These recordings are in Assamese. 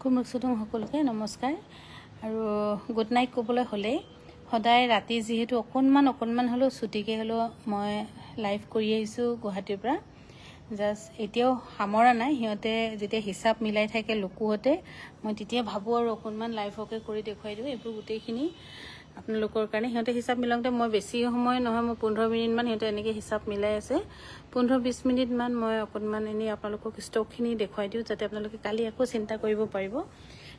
কুমুকসুদং সকলোকে নমস্কাৰ আৰু গুড নাইট ক'বলৈ হ'লে সদায় ৰাতি যেহেতু অকণমান হলেও ছুটিকে হলেও মই লাইভ কৰি আহিছোঁ গুৱাহাটীৰ পৰা জাস্ট এতিয়াও সামৰা নাই সিহঁতে যেতিয়া হিচাপ মিলাই থাকে লোকুহতে মই তেতিয়া ভাবো আৰু অকণমান লাইভকে কৰি দেখুৱাই দিওঁ এইবোৰ গোটেইখিনি আপোনালোকৰ কাৰণে সিহঁতে হিচাপ মিলাওঁতে মই বেছি সময় নহয় মই 15 মিনিট মান সিহঁতে এনেকৈ হিচাপ মিলাই আছে 15-20 মিনিট মান মই অকণমান এনে আপোনালোকক ষ্টকখিনি দেখুৱাই দিওঁ যাতে আপোনালোকে কালি আকৌ চিন্তা কৰিব পাৰিব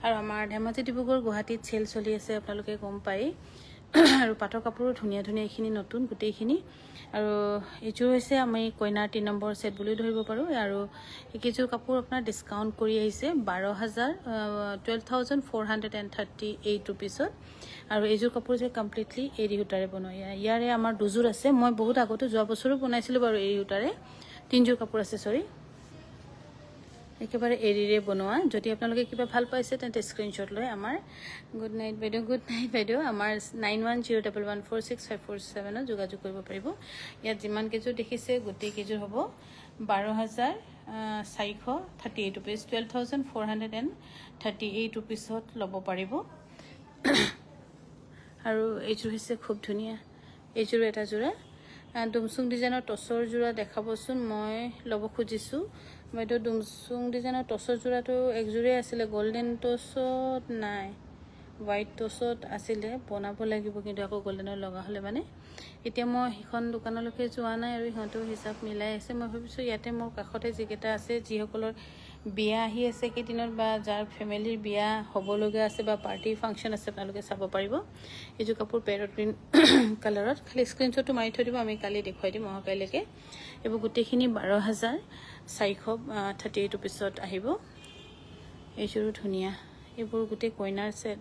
আৰু আমাৰ ধেমাজি ডিব্ৰুগড় গুৱাহাটীত চেল চলি আছে আপোনালোকে গম পাই আৰু পাটৰ কাপোৰ ধুনীয়া এইখিনি নতুন গোটেইখিনি আৰু এইযোৰ হৈছে আমি কইনাৰ 3 নম্বৰ সেট বুলি ধৰিব পাৰো আৰু এইকেইযোৰ কাপোৰ আপোনাৰ ডিসকাউন্ট কৰি আহিছে 12,438 रुपीसত আৰু এইযোৰ কাপোৰ যে কমপ্লিটলি এৰি সূতাৰে বনোৱা ইয়াৰে আমাৰ দুযোৰ আছে মই বহুত আগতে যোৱা বছৰো বনাইছিলো বাৰু এৰি সূতাৰে তিনযোৰ কাপোৰ আছে সৰি একেবাৰে এৰিৰে বনোৱা যদি আপোনালোকে কিবা ভাল পাইছে তেন্তে স্ক্ৰিনশ্বট লৈ আমাৰ গুড নাইট ভিডিও আমাৰ 9101146547 যোগাযোগ কৰিব পাৰিব ইয়াত যিমান কেজো দেখিছে গোটেই কেজো হ'ব 12,438 रुपीस 12,438 रुपीसত ল'ব পাৰিব আৰু এইযোৰ হৈছে খুব ধুনীয়া এইযোৰ এটা জোৰা দুমসুং ডিজাইনৰ টছৰ জোৰা দেখাবচোন মই ল'ব খুজিছো মইতো দুমসুং ডিজাইনৰ টছৰ জোৰাটো একজোৰে আছিল গোল্ডেন টছত নাই হোৱাইট টছত আছিল বনাব লাগিব কিন্তু আকৌ গোল্ডেনৰ লগা হলে মানে এতিয়া মই হিখন দোকানলৈকে যোৱা নাই আৰু হিহঁতো হিচাপ মিলাই আছে মই ভাবিছো ইয়াতে মোৰ কাখতে যিকেটা আছে যিসকলৰ বিয়া আহি আছে কেদিনৰ বা যাৰ ফ্যামিলিৰ বিয়া হ'ব লগা আছে বা পাৰ্টি ফাংচন আছে আপোনালোকে চাব পাৰিব এইযোৰ কাপোৰ পেৰট গ্ৰীন কালাৰত খালি স্ক্ৰিনশ্বটটো মাৰি থৈ দিব আমি কালি দেখুৱাই দিম অহাকাইলৈকে এইবোৰ গোটেইখিনি 12,438 रुपीसত আহিব এইযোৰ ধুনীয়া এইবোৰ গোটেই কইনাৰ সেট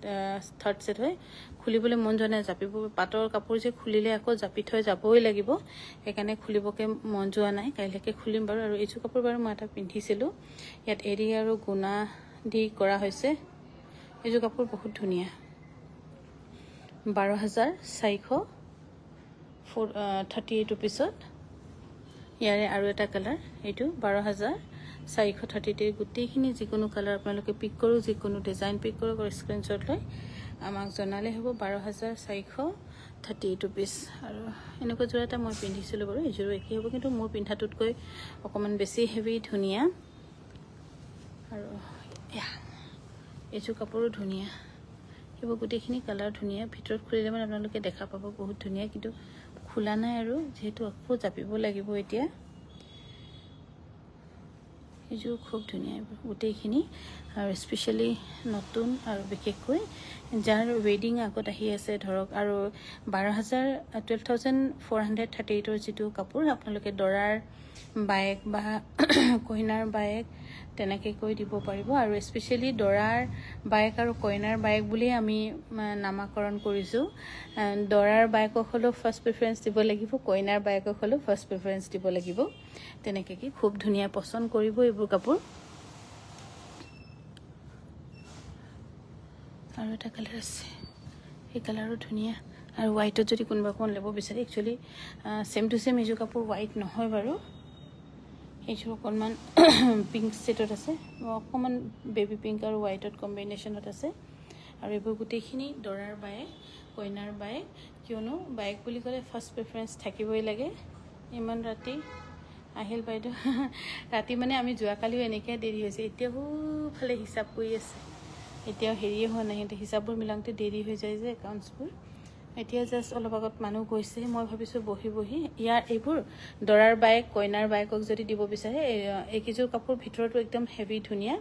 থাৰ্ড সেট হয় খুলিবলৈ মন যোৱা নাই জাপিব পাটৰ কাপোৰ যে খুলিলে আকৌ জাপি থৈ যাবই লাগিব একানে খুলিবকে মন যোৱা নাই কাইলৈকে খুলিম বাৰু আৰু এইযোৰ কাপোৰ বাৰু মই এটা পিন্ধিছিলো ইয়াত এৰি আৰু গুণা দি কৰা হৈছে এইযোৰ কাপোৰ বহুত ধুনীয়া 12,438 रुपीसত ইয়াৰে আৰু এটা কালাৰ এইটো 12,438 গোটেইখিনি যিকোনো কালাৰ আপোনালোকে পিক কৰো যিকোনো ডিজাইন পিক কৰো স্ক্ৰিনশ্বট লৈ আমাক জনালে হ'ব 12,438 रुपीस আৰু এনেকুৱা জোৰা এটা মই পিন্ধিছিলো বাৰু এইযোৰ একে হ'ব কিন্তু মোৰ পিন্ধাটোতকৈ অকমান বেছি হেভি ধুনীয়া আৰু এইযোৰ কাপোৰো ধুনীয়া এইবোৰ গোটেইখিনি কালাৰ ধুনীয়া ভিতৰত খুলিলে মানে আপোনালোকে দেখা পাব বহুত ধুনীয়া কিন্তু খোলা নাই আৰু যেহেতু আকৌ জাপিব লাগিব এতিয়া এইযোৰ খুব ধুনীয়া গোটেইখিনি আৰু স্পেশালি নতুন আৰু বিশেষকৈ যাৰ ওয়েডিং আগত আহি আছে ধৰক আৰু 12,438 ৰ যিটো কাপোৰ আপোনালোকে দৰাৰ বাইক বা কইনাৰ বাইক তেনেকৈ কৈ দিব পাৰিব আৰু স্পেশালি দৰাৰ বাইক আৰু কইনাৰ বাইক বুলি আমি নামাকৰণ কৰিছো দৰাৰ বাইকক হলো ফাৰ্স্ট প্ৰেফাৰেন্স দিব লাগিব কইনাৰ বাইকক হলো ফাৰ্স্ট প্ৰেফাৰেন্স দিব লাগিব তেনেকৈ কি খুব ধুনীয়া পছন্দ কৰিব এইবোৰ কাপোৰ আৰু এটা কালাৰ আছে এই কালাৰো ধুনীয়া আৰু হোৱাইটত যদি কোনোবা কোন ল'ব বিচাৰে একচুয়ালি সেম টু সেম এইযোৰ কাপোৰ হোৱাইট নহয় বাৰু এইযোৰ অকণমান পিংক সেটত আছে অকণমান বেবি পিংক আৰু হোৱাইটত কম্বিনেশ্যনত আছে আৰু এইবোৰ গোটেইখিনি দৰাৰ বাইক কইনাৰ বাইক কিয়নো বাইক বুলি ক'লে ফাৰ্স্ট প্ৰেফাৰেন্স থাকিবই লাগে ইমান ৰাতি আহিল বাইদেউ ৰাতি মানে আমি যোৱাকালিও এনেকৈ দেৰি হৈছে এতিয়াও ফালে হিচাপ কৰি আছে এতিয়াও হেৰিয়ে হোৱা নাই কিন্তু হিচাপবোৰ মিলাওঁতে দেৰি হৈ যায় যে একাউণ্টছবোৰ এতিয়া জাস্ট অলপ আগত মানুহ গৈছে মই ভাবিছো বহি ইয়াৰ এইবোৰ দৰাৰ বাইক কইনাৰ বাইকক যদি দিব বিচাৰে এইকেইযোৰ কাপোৰ ভিতৰতো একদম হেভি ধুনীয়া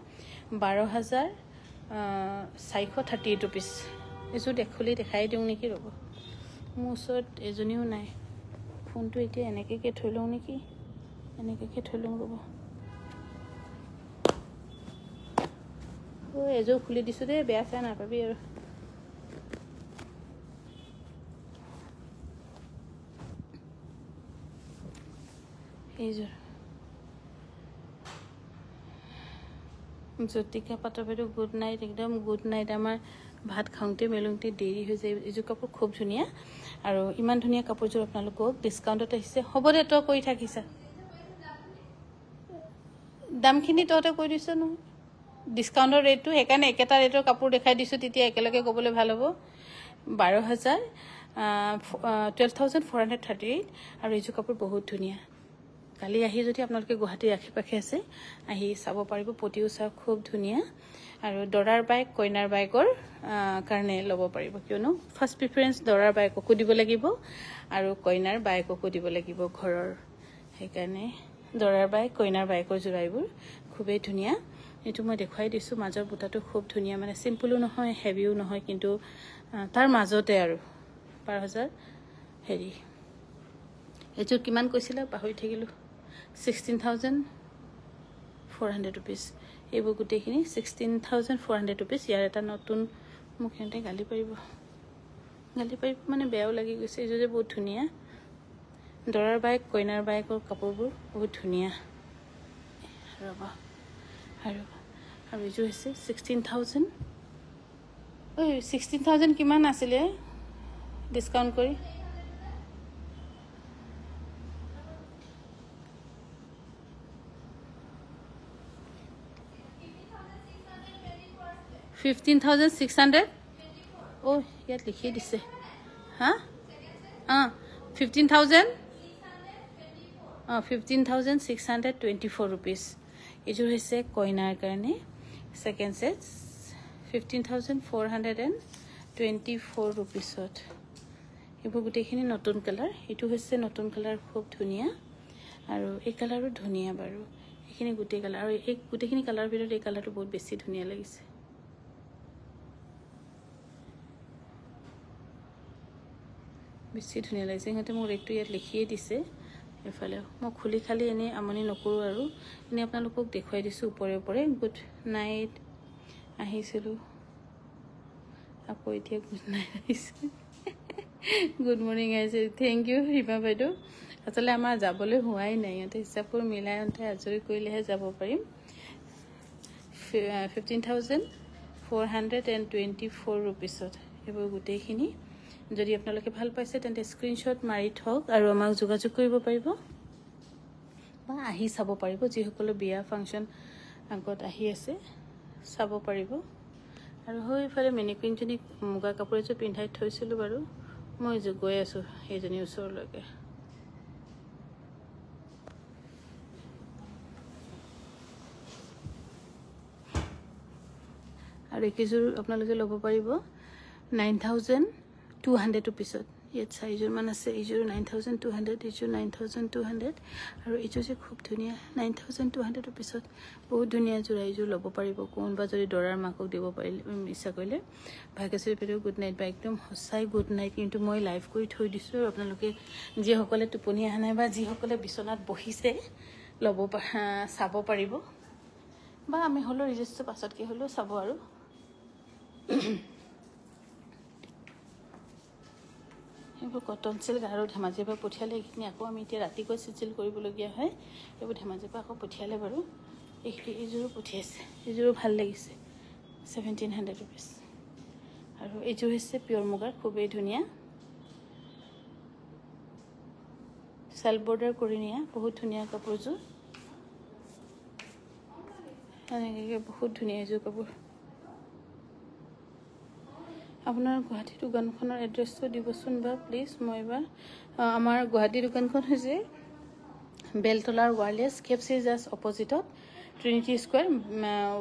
12,438 रुपीस এইযোৰ খুলি দেখাই দিওঁ নেকি ৰ'ব মোৰ ওচৰত এজনীও নাই ফোনটো এতিয়া এনেকৈ থৈ লওঁ নেকি এনেকৈ থৈ লওঁ ৰ'ব এযোৰ খুলি দিছো দে বেয়া চাই নাপাবি আৰু এইযোৰ জ্যোতিকা পাটবেদু গুড নাইট একদম গুড নাইট আমাৰ ভাত খাওঁতে মেলোঁতে দেৰি হৈ যায় এইযোৰ কাপোৰ খুব ধুনীয়া আৰু ইমান ধুনীয়া কাপোৰযোৰ আপোনালোকক ডিসকাউণ্টত আহিছে হ'ব দে তই কৈ থাকিছা দামখিনি তহঁতে কৈ দিছ নহয় ডিছকাউণ্টৰ ৰেটটো সেইকাৰণে একেটা ৰেটৰ কাপোৰ দেখাই দিছোঁ, তেতিয়া একেলগে ক'বলৈ ভাল হ'ব। 12,000 12,438 আৰু এইযোৰ কাপোৰ বহুত ধুনীয়া। কালি আহি যদি আপোনালোকে গুৱাহাটীৰ আশে পাশে আছে আহি চাব পাৰিব। পতিও চাওক খুব ধুনীয়া আৰু দৰাৰ বাইক কইনাৰ বাইকৰ কাৰণে ল'ব পাৰিব, কিয়নো ফাৰ্ষ্ট প্ৰিফাৰেঞ্চ দৰাৰ বাইককো দিব লাগিব আৰু কইনাৰ বাইককো দিব লাগিব ঘৰৰ। সেইকাৰণে দৰাৰ বাইক কইনাৰ বাইকৰ যোৰাইবোৰ খুবেই ধুনীয়া। এইটো মই দেখুৱাই দিছোঁ। মাজৰ বুটাটো খুব ধুনীয়া, মানে চিম্পলো নহয় হেভিও নহয়, কিন্তু তাৰ মাজতে আৰু 12,000 হেৰি। এইযোৰ কিমান কৈছিলে পাহৰি থাকিলোঁ, 16,400 ৰুপিজ। এইবোৰ গোটেইখিনি 16,400 ৰুপিজ। ইয়াৰ এটা নতুন, মোক সিহঁতে গালি পাৰিব মানে বেয়াও লাগি গৈছে। এইযোৰ যে বহুত ধুনীয়া। দৰাৰ বাইক কইনাৰ বাইকৰ কাপোৰবোৰ বহুত ধুনীয়া। ৰ'বা আৰু এইযোৰ হৈছে 16,000। 16,000 কিমান আছিলে ডিছকাউণ্ট কৰি? 15,600। ইয়াত লিখি দিছে। হা 15,000 15,624 ৰুপিজ। এইযোৰ হৈছে কইনাৰ কাৰণে ছেকেণ্ড ছেট, 15,424 ৰুপিজত। এইবোৰ গোটেইখিনি নতুন কালাৰ। এইটো হৈছে নতুন কালাৰ, খুব ধুনীয়া আৰু এই কালাৰো ধুনীয়া বাৰু। এইখিনি গোটেই কালাৰ, আৰু এই গোটেইখিনি কালাৰৰ ভিতৰত এই কালাৰটো বহুত বেছি ধুনীয়া লাগিছে। বেছি ধুনীয়া লাগিছে। সিহঁতে মোৰ ৰেটটো ইয়াত লিখিয়ে দিছে। এইফালে মই খুলি খালি এনেই আমনি নকৰোঁ আৰু এনেই আপোনালোকক দেখুৱাই দিছোঁ ওপৰে। গুড নাইট আহিছিলোঁ, আকৌ এতিয়া গুড নাইট আহিছে। গুড মৰ্ণিং আহিছে। থেংক ইউ ৰীমা বাইদেউ। আচলতে আমাৰ যাবলৈ হোৱাই নাই, ইহঁতে হিচাপবোৰ মিলাই আজৰি কৰিলেহে যাব পাৰিম। 15,424 ৰুপিজত এইবোৰ গোটেইখিনি। যদি আপোনালোকে ভাল পাইছে তেন্তে স্ক্ৰীনশ্বট মাৰি থওক আৰু আমাক যোগাযোগ কৰিব পাৰিব বা আহি চাব পাৰিব। যিসকলে বিয়া ফাংচন আগত আহি আছে চাব পাৰিব। আৰু সেইফালে মেনিকুইনজনীক মুগা কাপোৰ এযোৰ পিন্ধাই থৈছিলোঁ বাৰু, মই গৈ আছোঁ সেইজনী ওচৰলৈকে। আৰু এইকেইযোৰ আপোনালোকে ল'ব পাৰিব 9,200 ৰুপিজত। ইয়াত 4যোৰমান আছে। এইযোৰ 9,200, এইযোৰ 9,200 আৰু এইযোৰ যে খুব ধুনীয়া 9,200 ৰুপিজত। বহুত ধুনীয়া যোৰা। এইযোৰ ল'ব পাৰিব কোনোবা যদি দৰাৰ মাকক দিব পাৰিলে ইচ্ছা কৰিলে। ভাগ্যশ্ৰী বাইদেউ গুড নাইট বা একদম সঁচাই গুড নাইট। কিন্তু মই লাইভ কৰি থৈ দিছোঁ আৰু আপোনালোকে যিসকলে টোপনি অহা নাই বা যিসকলে বিচনাত বহিছে চাব পাৰিব, বা আমি হ'লেও ৰিজিষ্টটো পাছতকৈ হ'লেও চাব। আৰু এইবোৰ কটন চিল্ক আৰু ধেমাজিৰ পৰা পঠিয়ালে। এইখিনি আকৌ আমি এতিয়া ৰাতিকৈ চিজিল কৰিবলগীয়া হয়। এইবোৰ ধেমাজিৰ পৰা আকৌ পঠিয়ালে বাৰু। এইযোৰো পঠিয়াইছে, এইযোৰো ভাল লাগিছে 1,700 ৰুপিজ। আৰু এইযোৰ হৈছে পিয়ৰ মুগাৰ, খুবেই ধুনীয়া চেল্ফ বৰ্ডাৰ কৰি নিয়া, বহুত ধুনীয়া কাপোৰযোৰ। এনেকৈ বহুত ধুনীয়া এইযোৰ কাপোৰ। আপোনাৰ গুৱাহাটী দোকানখনৰ এড্ৰেছটো দিবচোন বা প্লিজ। মই এবাৰ আমাৰ গুৱাহাটী দোকানখন হৈছে বেলতলাৰ ৱাৰলেছ কেফচি জাষ্ট অপজিটত ট্ৰিনিটি স্কুৱেৰ।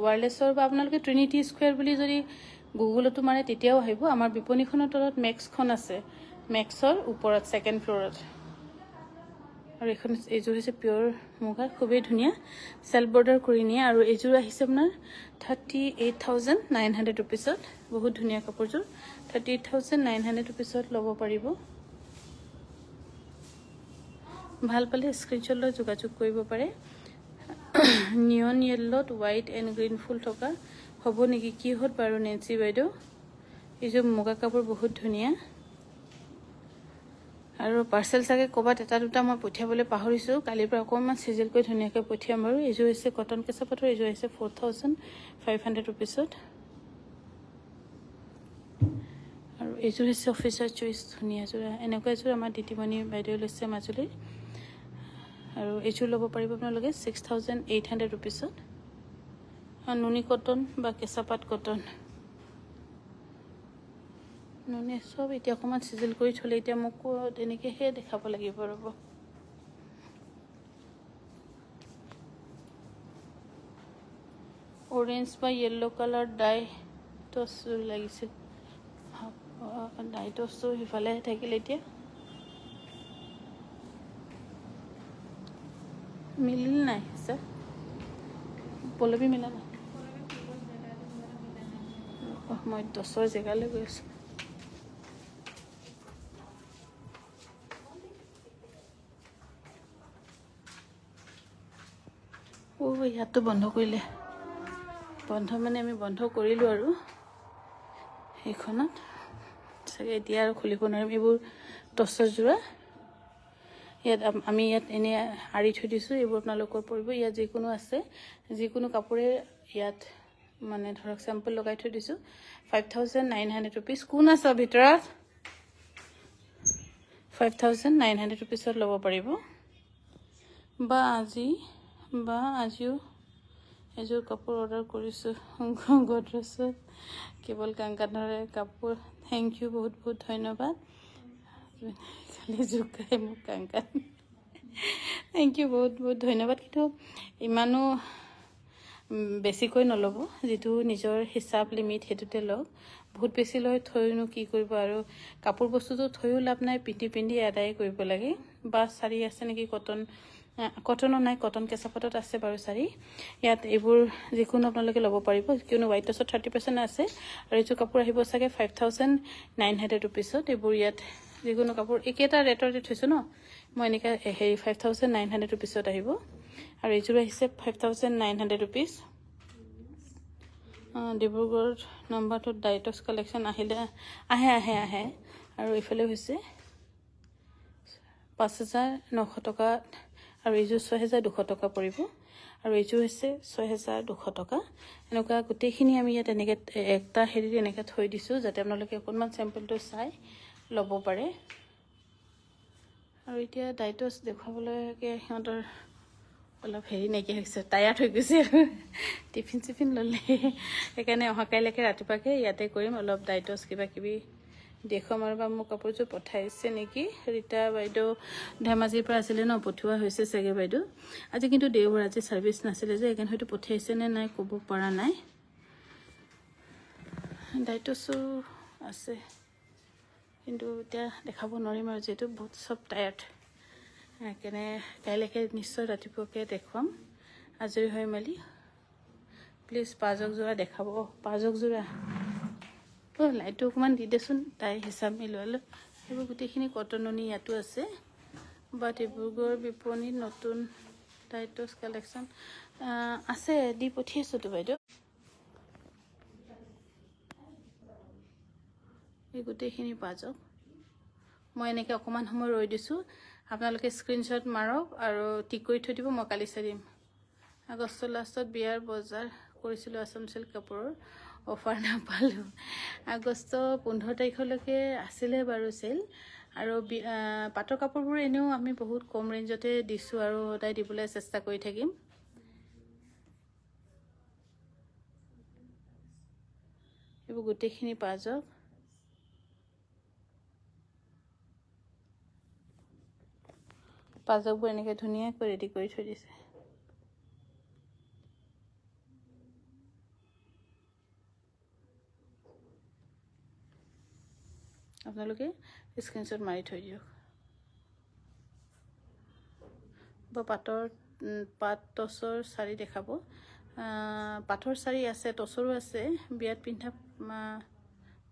ৱাৰলেছৰ বা আপোনালোকে ট্ৰিনিটি স্কুৱেৰ বুলি যদি গুগলতো মাৰে তেতিয়াও আহিব। আমাৰ বিপণীখনৰ তলত মেক্সখন আছে, মেক্সৰ ওপৰত ছেকেণ্ড ফ্ল'ৰত। আৰু এইযোৰ হৈছে পিয়ৰ মুগা, খুবেই ধুনীয়া চেল্ফ বৰ্ডাৰ কৰি নিয়ে। আৰু এইযোৰ আহিছে আপোনাৰ 38,900 ৰুপিজত। বহুত ধুনীয়া কাপোৰযোৰ, 38,900 ৰুপিজত ল'ব পাৰিব। ভাল পালে স্ক্ৰীনশ্বট লৈ যোগাযোগ কৰিব পাৰে। নিয়ন য়েল্লত হোৱাইট এণ্ড গ্ৰীণ ফুল থকা হ'ব নেকি? কিহত বাৰু নেন্সি বাইদেউ? এইযোৰ মুগা কাপোৰ বহুত ধুনীয়া। আৰু পাৰ্চেল চাগে ক'ৰবাত এটা দুটা মই পঠিয়াবলৈ পাহৰিছোঁ। কালিৰ পৰা অকণমান চিজিল কৰি ধুনীয়াকৈ পঠিয়াম বাৰু। এইযোৰ হৈছে কটন কেঁচা পাটৰ, এইযোৰ হৈছে 4,500 ৰুপিজত। আৰু এইযোৰ হৈছে অফিচাৰ চইচ, ধুনীয়া যোৰা। এনেকুৱা এযোৰ আমাৰ দিদিমণি বাইদেউ লৈছে মাজুলীৰ। আৰু এইযোৰ ল'ব পাৰিব আপোনালোকে 6,800 ৰুপিজত। নুনি কটন বা কেঁচাপাত কটন নুনি চব এতিয়া অকণমান চিজিল কৰি থ'লে এতিয়া মোক তেনেকৈহে দেখাব লাগিব ৰ'ব অৰেঞ্জ বা য়েল্লো কালাৰ ডাই টচ লাগিছিল ডাই টচটো সিফালে থাকিলে এতিয়া মিলিল নাই ছাৰ পলবি মিলা নাই মই 10ৰ জেগালৈ গৈ আছোঁ ইয়াতো বন্ধ কৰিলে বন্ধ মানে আমি বন্ধ কৰিলোঁ আৰু সেইখনত চাগে এতিয়া আৰু খুলিব নোৱাৰিম এইবোৰ টচৰ যোৰা ইয়াত আমি ইয়াত এনেই আঁৰি থৈ দিছোঁ এইবোৰ আপোনালোকৰ পৰিব ইয়াত যিকোনো আছে যিকোনো কাপোৰে ইয়াত মানে ধৰক চেম্পল লগাই থৈ দিছোঁ 5,900 rupees কোন আছে ভিতৰত 5,900 rupeesত ল'ব পাৰিব বা আজিও এযোৰ কাপোৰ অৰ্ডাৰ কৰিছোঁ গডৰেজত কেৱল কাংকানৰে কাপোৰ থেংক ইউ বহুত বহুত ধন্যবাদ খালি জোকাই মোক কাংকান থেংক ইউ বহুত বহুত ধন্যবাদ কিন্তু ইমানো বেছিকৈ নল'ব যিটো নিজৰ হিচাপ লিমিট সেইটোতে লওক বহুত বেছি লৈ থৈনো কি কৰিব আৰু কাপোৰ বস্তুটো থৈও লাভ নাই পিন্ধি আদায় কৰিব লাগে বা শাৰী আছে নেকি কটনৰ নাই কটন কেঁচাপাতত আছে বাৰু শাৰী ইয়াত এইবোৰ যিকোনো আপোনালোকে ল'ব পাৰিব কিয়নো হোৱাইট টচত 30% আছে আৰু এইযোৰ কাপোৰ আহিব চাগে 5,900 rupeesত এইবোৰ ইয়াত যিকোনো কাপোৰ একেটা ৰেটতে থৈছোঁ ন মই এনেকৈ 5,900 rupeesত আহিব আৰু এইযোৰ আহিছে 5,900 rupees ডিব্ৰুগড় নম্বৰটোত ডাইটছ কালেকশ্যন আহে আৰু এইফালে হৈছে 5,900 টকা আৰু এইযোৰ 6,200 টকা পৰিব আৰু এইযোৰ হৈছে 6,200 টকা এনেকুৱা গোটেইখিনি আমি ইয়াত এনেকৈ একটা হেৰিত এনেকৈ থৈ দিছোঁ যাতে আপোনালোকে অকণমান চেম্পলটো চাই ল'ব পাৰে আৰু এতিয়া ডাইটছ দেখুৱাবলৈকে সিহঁতৰ অলপ হেৰি নাইকিয়া হৈছে টায়াৰ্ড হৈ গৈছে আৰু টিফিন ল'লে সেইকাৰণে অহা কাইলৈকে ৰাতিপুৱাকৈ ইয়াতে কৰিম অলপ ডাইটছ কিবা কিবি দেখুৱাম আৰু বা মোক কাপোৰযোৰ পঠাইছে নেকি ৰীতা বাইদেউ ধেমাজিৰ পৰা আছিলে ন পঠোৱা হৈছে চাগে বাইদেউ আজি কিন্তু দেওবাৰ আজি ছাৰ্ভিচ নাছিলে যে সেইকাৰণে হয়তো পঠিয়াইছে নে নাই ক'ব পৰা নাই ডাইটছো আছে কিন্তু এতিয়া দেখাব নোৱাৰিম আৰু যিহেতু বহুত চব টায়াৰ্ড সেইকাৰণে কাইলৈকে নিশ্চয় ৰাতিপুৱাকৈ দেখুৱাম আজৰি হৈ মেলি প্লিজ পাঁচক যোৰা দেখাব পাঁচক যোৰা লাইটটো অকণমান দি দেচোন তাই হিচাপ মিলোৱালৈ সেইবোৰ গোটেইখিনি কটননি ইয়াতো আছে বা ডিব্ৰুগড় বিপণীত নতুন ডাইটছ কালেকশ্যন আছে দি পঠিয়াইছোঁতো বাইদেউ এই গোটেইখিনি পাঁচক মই এনেকৈ অকণমান সময় ৰৈ দিছোঁ আপোনালোকে স্ক্ৰীনশ্বট মাৰক আৰু টিক কৰি থৈ দিব মই কালি চাই দিম আগষ্টৰ লাষ্টত বিয়াৰ বজাৰ কৰিছিলোঁ আছাম চিল্ক কাপোৰৰ অফাৰ নাপালোঁ আগষ্ট 15 তাৰিখলৈকে আছিলে বাৰু চেল আৰু পাটৰ কাপোৰবোৰ এনেও আমি বহুত কম ৰেঞ্জতে দিছোঁ আৰু সদায় দিবলৈ চেষ্টা কৰি থাকিম এইবোৰ গোটেইখিনি পাঁচকবোৰ এনেকৈ ধুনীয়াকৈ ৰেডি কৰি থৈ দিছে আপোনালোকে স্ক্ৰীনশ্বট মাৰি থৈ দিয়ক বা পাট টচৰ শাৰী দেখাব পাটৰ শাৰী আছে টচৰো আছে বিয়াত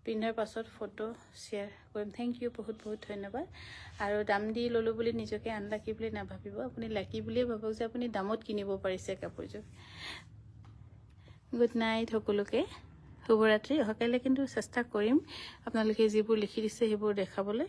পিন্ধাৰ পাছত ফটো শ্বেয়াৰ কৰিম থেংক ইউ বহুত বহুত ধন্যবাদ আৰু দাম দি ল'লোঁ বুলি নিজকে আনলাকি বুলি নাভাবিব আপুনি লাকি বুলিয়ে ভাবক যে আপুনি দামত কিনিব পাৰিছে কাপোৰযোৰ গুড নাইট সকলোকে শুভৰাত্ৰি অহাকাইলৈ কিন্তু চেষ্টা কৰিম আপোনালোকে যিবোৰ লিখি দিছে সেইবোৰ দেখাবলৈ